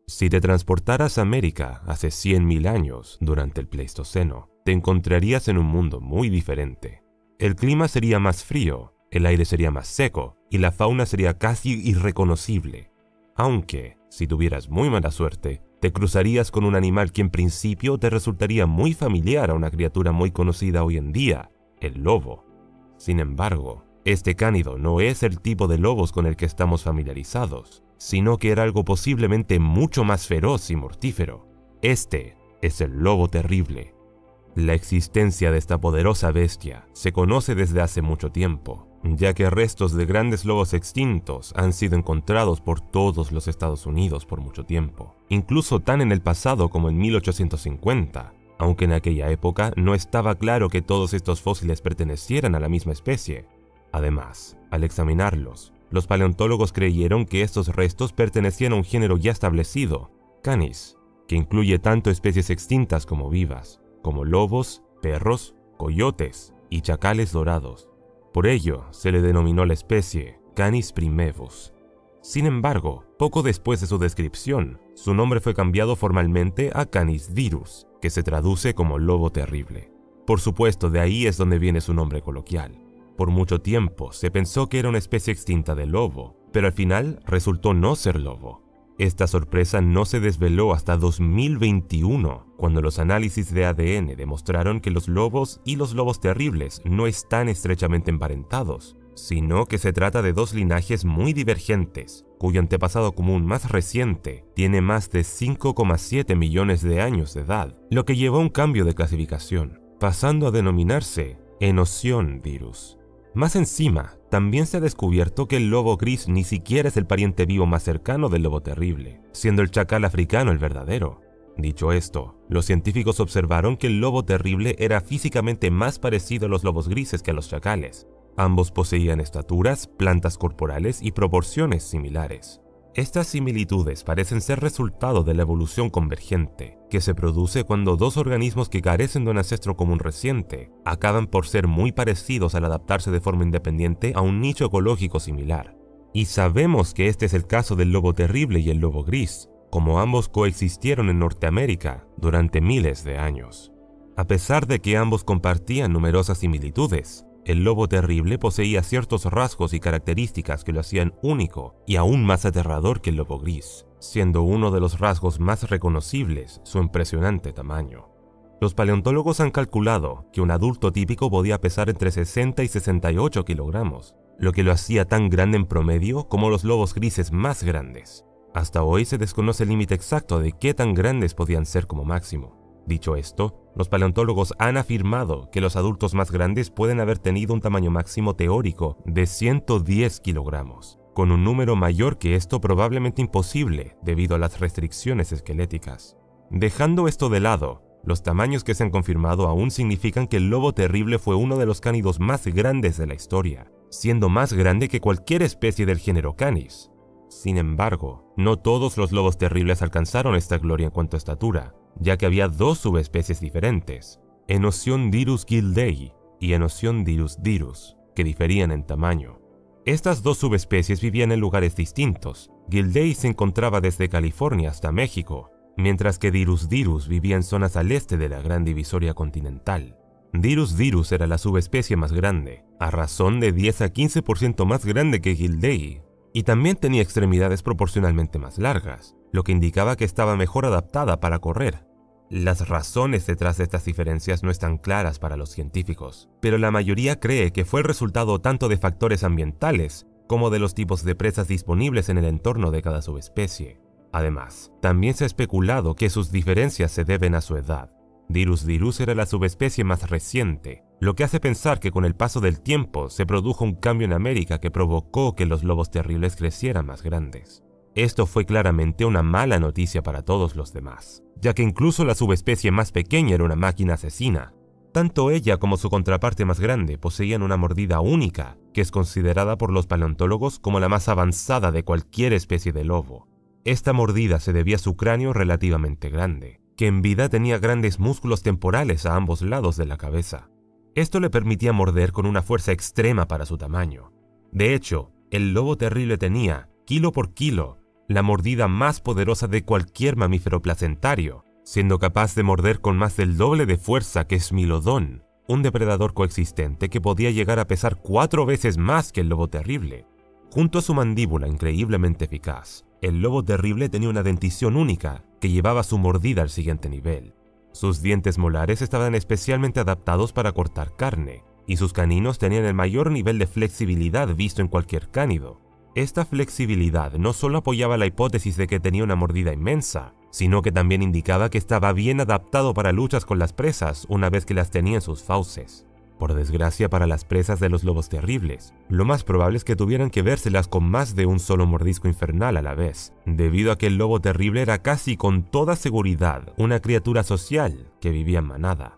Si te transportaras a América hace 100.000 años durante el Pleistoceno, te encontrarías en un mundo muy diferente. El clima sería más frío, el aire sería más seco y la fauna sería casi irreconocible. Aunque, si tuvieras muy mala suerte, te cruzarías con un animal que en principio te resultaría muy familiar a una criatura muy conocida hoy en día, el lobo. Sin embargo, este cánido no es el tipo de lobos con el que estamos familiarizados, sino que era algo posiblemente mucho más feroz y mortífero. Este es el lobo terrible. La existencia de esta poderosa bestia se conoce desde hace mucho tiempo, ya que restos de grandes lobos extintos han sido encontrados por todos los Estados Unidos por mucho tiempo, incluso tan en el pasado como en 1850, aunque en aquella época no estaba claro que todos estos fósiles pertenecieran a la misma especie. Además, al examinarlos, los paleontólogos creyeron que estos restos pertenecían a un género ya establecido, Canis, que incluye tanto especies extintas como vivas, como lobos, perros, coyotes y chacales dorados. Por ello, se le denominó la especie Canis primevus. Sin embargo, poco después de su descripción, su nombre fue cambiado formalmente a Canis dirus, que se traduce como lobo terrible. Por supuesto, de ahí es donde viene su nombre coloquial. Por mucho tiempo se pensó que era una especie extinta de lobo, pero al final resultó no ser lobo. Esta sorpresa no se desveló hasta 2021, cuando los análisis de ADN demostraron que los lobos y los lobos terribles no están estrechamente emparentados, sino que se trata de dos linajes muy divergentes, cuyo antepasado común más reciente tiene más de 5,7 millones de años de edad, lo que llevó a un cambio de clasificación, pasando a denominarse Enoción dirus. Más encima, también se ha descubierto que el lobo gris ni siquiera es el pariente vivo más cercano del lobo terrible, siendo el chacal africano el verdadero. Dicho esto, los científicos observaron que el lobo terrible era físicamente más parecido a los lobos grises que a los chacales. Ambos poseían estaturas, plantas corporales y proporciones similares. Estas similitudes parecen ser resultado de la evolución convergente, que se produce cuando dos organismos que carecen de un ancestro común reciente acaban por ser muy parecidos al adaptarse de forma independiente a un nicho ecológico similar. Y sabemos que este es el caso del lobo terrible y el lobo gris, como ambos coexistieron en Norteamérica durante miles de años. A pesar de que ambos compartían numerosas similitudes, el lobo terrible poseía ciertos rasgos y características que lo hacían único y aún más aterrador que el lobo gris, siendo uno de los rasgos más reconocibles su impresionante tamaño. Los paleontólogos han calculado que un adulto típico podía pesar entre 60 y 68 kilogramos, lo que lo hacía tan grande en promedio como los lobos grises más grandes. Hasta hoy se desconoce el límite exacto de qué tan grandes podían ser como máximo. Dicho esto, los paleontólogos han afirmado que los adultos más grandes pueden haber tenido un tamaño máximo teórico de 110 kilogramos, con un número mayor que esto probablemente imposible debido a las restricciones esqueléticas. Dejando esto de lado, los tamaños que se han confirmado aún significan que el lobo terrible fue uno de los cánidos más grandes de la historia, siendo más grande que cualquier especie del género Canis. Sin embargo, no todos los lobos terribles alcanzaron esta gloria en cuanto a estatura, ya que había dos subespecies diferentes, Enoción dirus gildei y Enoción dirus dirus, que diferían en tamaño. Estas dos subespecies vivían en lugares distintos. Gildei se encontraba desde California hasta México, mientras que dirus dirus vivía en zonas al este de la Gran Divisoria Continental. Dirus dirus era la subespecie más grande, a razón de 10 a 15% más grande que Gildei, y también tenía extremidades proporcionalmente más largas, lo que indicaba que estaba mejor adaptada para correr. Las razones detrás de estas diferencias no están claras para los científicos, pero la mayoría cree que fue el resultado tanto de factores ambientales como de los tipos de presas disponibles en el entorno de cada subespecie. Además, también se ha especulado que sus diferencias se deben a su edad. Dirus dirus era la subespecie más reciente, lo que hace pensar que con el paso del tiempo se produjo un cambio en América que provocó que los lobos terribles crecieran más grandes. Esto fue claramente una mala noticia para todos los demás, ya que incluso la subespecie más pequeña era una máquina asesina. Tanto ella como su contraparte más grande poseían una mordida única, que es considerada por los paleontólogos como la más avanzada de cualquier especie de lobo. Esta mordida se debía a su cráneo relativamente grande, que en vida tenía grandes músculos temporales a ambos lados de la cabeza. Esto le permitía morder con una fuerza extrema para su tamaño. De hecho, el lobo terrible tenía, kilo por kilo, la mordida más poderosa de cualquier mamífero placentario, siendo capaz de morder con más del doble de fuerza que Smilodon, un depredador coexistente que podía llegar a pesar 4 veces más que el lobo terrible. Junto a su mandíbula increíblemente eficaz, el lobo terrible tenía una dentición única que llevaba su mordida al siguiente nivel. Sus dientes molares estaban especialmente adaptados para cortar carne, y sus caninos tenían el mayor nivel de flexibilidad visto en cualquier cánido. Esta flexibilidad no solo apoyaba la hipótesis de que tenía una mordida inmensa, sino que también indicaba que estaba bien adaptado para luchas con las presas una vez que las tenía en sus fauces. Por desgracia para las presas de los lobos terribles, lo más probable es que tuvieran que vérselas con más de un solo mordisco infernal a la vez, debido a que el lobo terrible era casi con toda seguridad una criatura social que vivía en manada.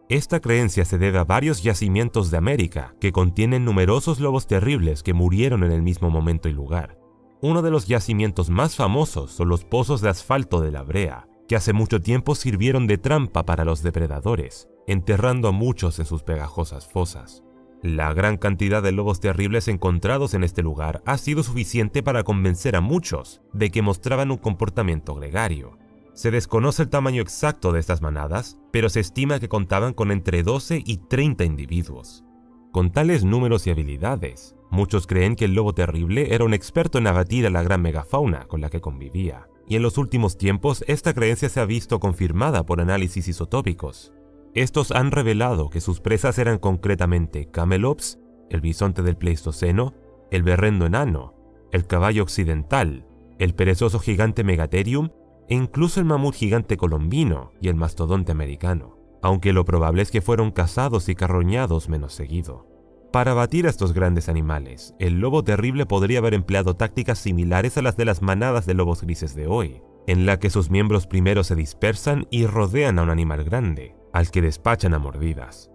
Esta creencia se debe a varios yacimientos de América que contienen numerosos lobos terribles que murieron en el mismo momento y lugar. Uno de los yacimientos más famosos son los pozos de asfalto de La Brea, que hace mucho tiempo sirvieron de trampa para los depredadores, enterrando a muchos en sus pegajosas fosas. La gran cantidad de lobos terribles encontrados en este lugar ha sido suficiente para convencer a muchos de que mostraban un comportamiento gregario. Se desconoce el tamaño exacto de estas manadas, pero se estima que contaban con entre 12 y 30 individuos. Con tales números y habilidades, muchos creen que el lobo terrible era un experto en abatir a la gran megafauna con la que convivía, y en los últimos tiempos esta creencia se ha visto confirmada por análisis isotópicos. Estos han revelado que sus presas eran concretamente Camelops, el bisonte del Pleistoceno, el berrendo enano, el caballo occidental, el perezoso gigante Megatherium e incluso el mamut gigante colombino y el mastodonte americano, aunque lo probable es que fueron cazados y carroñados menos seguido. Para abatir a estos grandes animales, el lobo terrible podría haber empleado tácticas similares a las de las manadas de lobos grises de hoy, en la que sus miembros primero se dispersan y rodean a un animal grande, al que despachan a mordidas.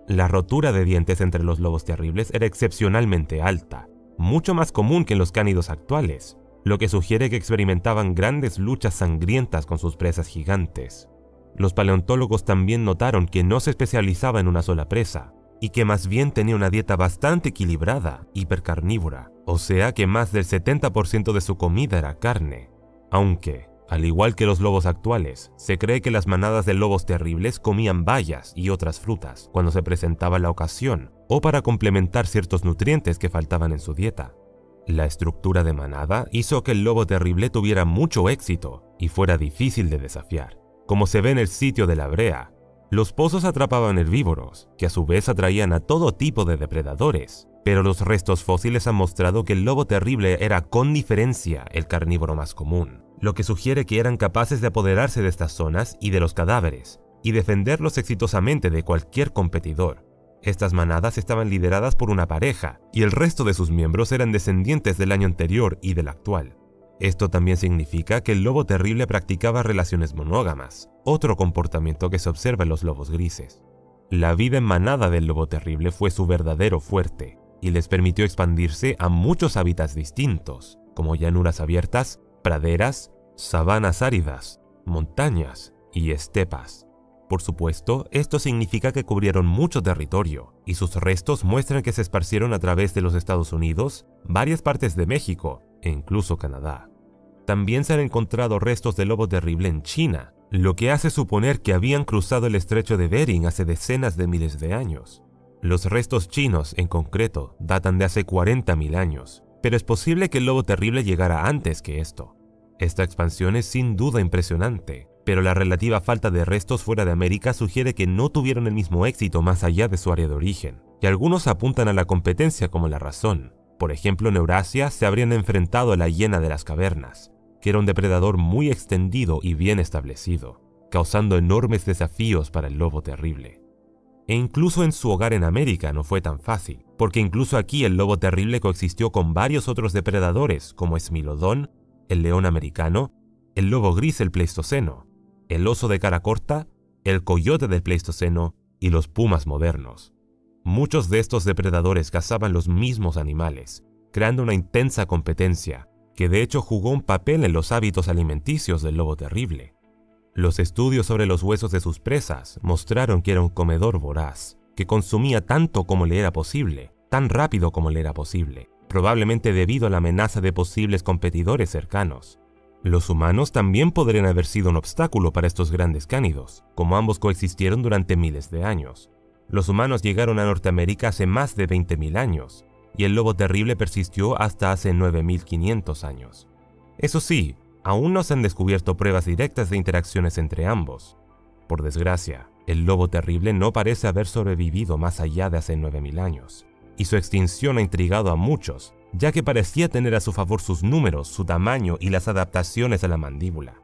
La rotura de dientes entre los lobos terribles era excepcionalmente alta, mucho más común que en los cánidos actuales, lo que sugiere que experimentaban grandes luchas sangrientas con sus presas gigantes. Los paleontólogos también notaron que no se especializaba en una sola presa, y que más bien tenía una dieta bastante equilibrada, hipercarnívora, o sea que más del 70% de su comida era carne, aunque, al igual que los lobos actuales, se cree que las manadas de lobos terribles comían bayas y otras frutas cuando se presentaba la ocasión o para complementar ciertos nutrientes que faltaban en su dieta. La estructura de manada hizo que el lobo terrible tuviera mucho éxito y fuera difícil de desafiar. Como se ve en el sitio de La Brea, los pozos atrapaban herbívoros, que a su vez atraían a todo tipo de depredadores, pero los restos fósiles han mostrado que el lobo terrible era con diferencia el carnívoro más común, lo que sugiere que eran capaces de apoderarse de estas zonas y de los cadáveres, y defenderlos exitosamente de cualquier competidor. Estas manadas estaban lideradas por una pareja, y el resto de sus miembros eran descendientes del año anterior y del actual. Esto también significa que el lobo terrible practicaba relaciones monógamas, otro comportamiento que se observa en los lobos grises. La vida en manada del lobo terrible fue su verdadero fuerte, y les permitió expandirse a muchos hábitats distintos, como llanuras abiertas, praderas, sabanas áridas, montañas y estepas. Por supuesto, esto significa que cubrieron mucho territorio, y sus restos muestran que se esparcieron a través de los Estados Unidos, varias partes de México e incluso Canadá. También se han encontrado restos de lobo terrible en China, lo que hace suponer que habían cruzado el estrecho de Bering hace decenas de miles de años. Los restos chinos, en concreto, datan de hace 40.000 años, pero es posible que el lobo terrible llegara antes que esto. Esta expansión es sin duda impresionante, pero la relativa falta de restos fuera de América sugiere que no tuvieron el mismo éxito más allá de su área de origen, y algunos apuntan a la competencia como la razón. Por ejemplo, en Eurasia se habrían enfrentado a la hiena de las cavernas, que era un depredador muy extendido y bien establecido, causando enormes desafíos para el lobo terrible. E incluso en su hogar en América no fue tan fácil, porque incluso aquí el lobo terrible coexistió con varios otros depredadores como Smilodon, el león americano, el lobo gris del Pleistoceno, el oso de cara corta, el coyote del Pleistoceno y los pumas modernos. Muchos de estos depredadores cazaban los mismos animales, creando una intensa competencia, que de hecho jugó un papel en los hábitos alimenticios del lobo terrible. Los estudios sobre los huesos de sus presas mostraron que era un comedor voraz, que consumía tanto como le era posible, tan rápido como le era posible, probablemente debido a la amenaza de posibles competidores cercanos. Los humanos también podrían haber sido un obstáculo para estos grandes cánidos, como ambos coexistieron durante miles de años. Los humanos llegaron a Norteamérica hace más de 20.000 años, y el lobo terrible persistió hasta hace 9.500 años. Eso sí, aún no se han descubierto pruebas directas de interacciones entre ambos. Por desgracia, el lobo terrible no parece haber sobrevivido más allá de hace 9.000 años, y su extinción ha intrigado a muchos, ya que parecía tener a su favor sus números, su tamaño y las adaptaciones a la mandíbula.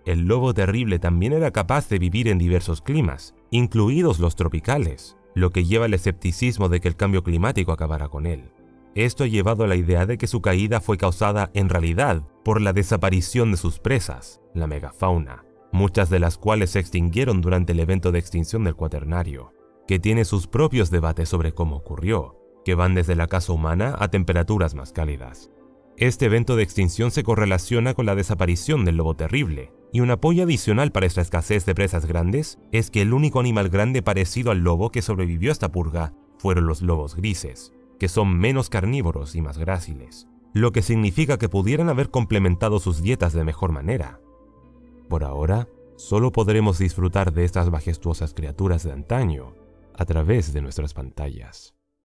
El lobo terrible también era capaz de vivir en diversos climas, incluidos los tropicales, lo que lleva al escepticismo de que el cambio climático acabará con él. Esto ha llevado a la idea de que su caída fue causada en realidad por la desaparición de sus presas, la megafauna, muchas de las cuales se extinguieron durante el evento de extinción del Cuaternario, que tiene sus propios debates sobre cómo ocurrió, que van desde la caza humana a temperaturas más cálidas. Este evento de extinción se correlaciona con la desaparición del lobo terrible, y un apoyo adicional para esta escasez de presas grandes es que el único animal grande parecido al lobo que sobrevivió a esta purga fueron los lobos grises, que son menos carnívoros y más gráciles, lo que significa que pudieran haber complementado sus dietas de mejor manera. Por ahora, solo podremos disfrutar de estas majestuosas criaturas de antaño a través de nuestras pantallas.